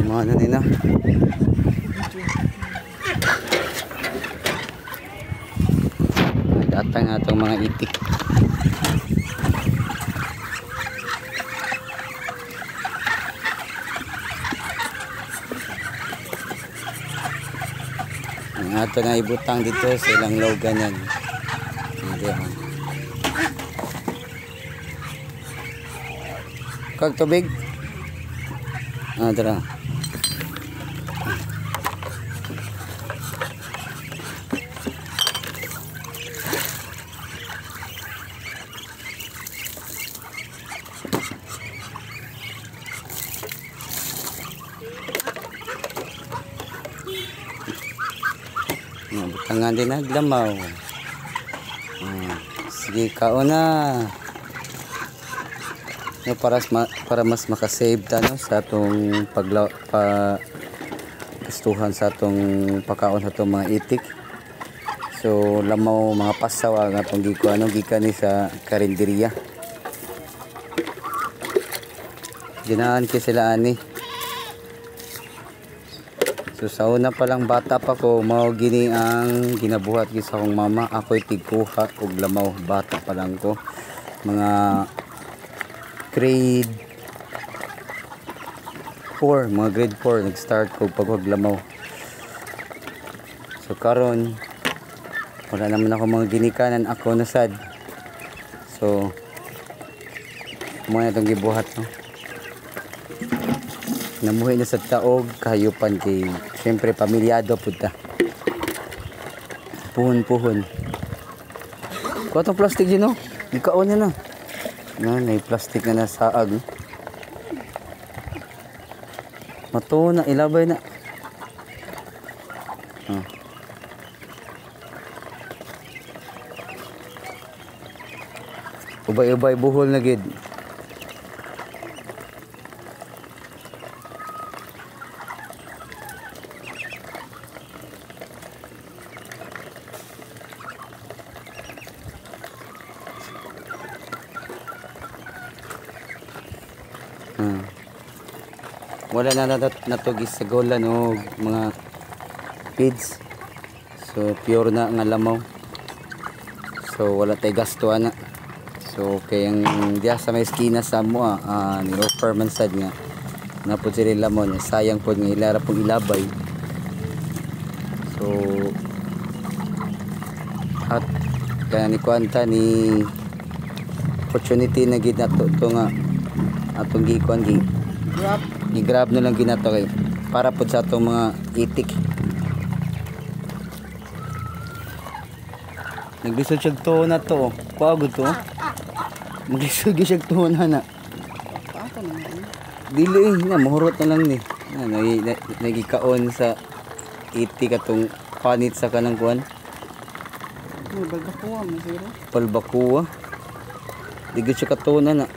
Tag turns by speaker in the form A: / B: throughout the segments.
A: Mga ano nila. Datang nga itong mga itik. Ang ato na ibutang dito sa ilang logan yan. Kag tubig. Tara. Butangan din naglamaw. Sige, kauna. No, para mas makasave tano sa atong gustuhan sa atong pagkaon sa atong mga itik. So lamaw mga pasaw ang atong gikan ni sa karinderya. Ginahan ko sila ani. So sa una pa lang bata pa ko, mao gini ang ginabuhat gid sa akong mama. Ako'y tigkuha og lamaw bata pa lang ko. Mga grade 4, nag-start ko paglamaw. So karon wala naman ako mga ginikanan, ako na sad. So mga itong gibuhat, no? Namuhi na sa taog kahayupan kay siyempre pamilyado pud ta. Puhon. Kuha tong plastic din, no? Ikaon na. May plastic na nasaag. Mato na, ilabay na. Ubay-ubay buhol na gid. Wala na natugis sa golan o mga feeds. So pure na nga lamaw. So wala tay gasto na. So kay ang diya sa may skina sa mo ni offer man sad nga napud sila lamon, sayang pod nga ilara pong ilabay. So at kaya ni kwanta ni opportunity na gid nato to nga atong gikuan i-grab na lang ginato kay para po sa atong mga itik. Naglisod siya to na to. Kuagod to. Maglisod siya to na. Dili na mahurot na lang ni. Nagikaon sa itik atong panit sa kanang kuan.
B: Balbakuwa mo sila.
A: Balbakuwa. Digit siya katuna na.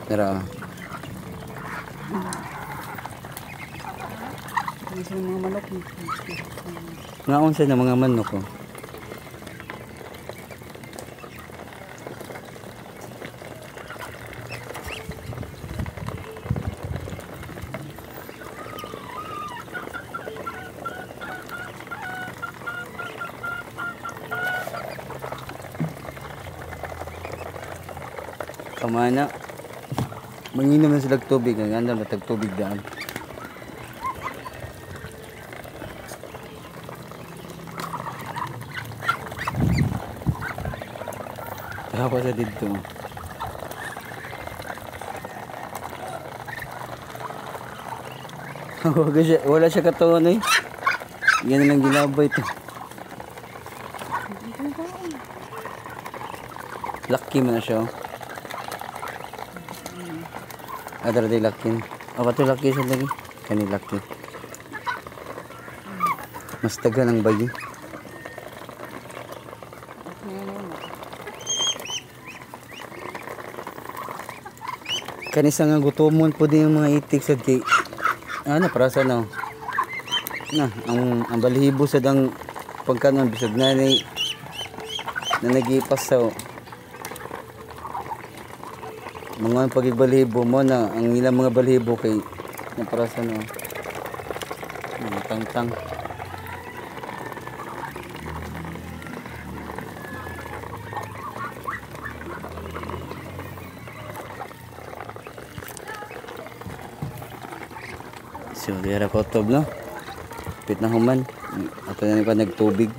A: Tara.
B: Isang mga manok.
A: Ngaon sa na mga manok ko. Kamana. Manginom na sila tubig, ang ganda matag tubig daan. Tapos sa dito. Wala siya katuon eh. Yan na lang ginabay ito. Lucky mo na siya. Adara di lakin. Apa tu laki siya lagi? Kani laki. Mas taga ng bayi. Kanisa nga gutomon po din yung mga itik sa kay. Ano para sa no? Na ang balihibo sa dang pagkanon bisag na nagipas sa mga pagigbalibo mo na ang ilang mga balibo kay na para sa no tang-tang. So, dira ko tob no. Pit na human. Ato na pa nagtubig.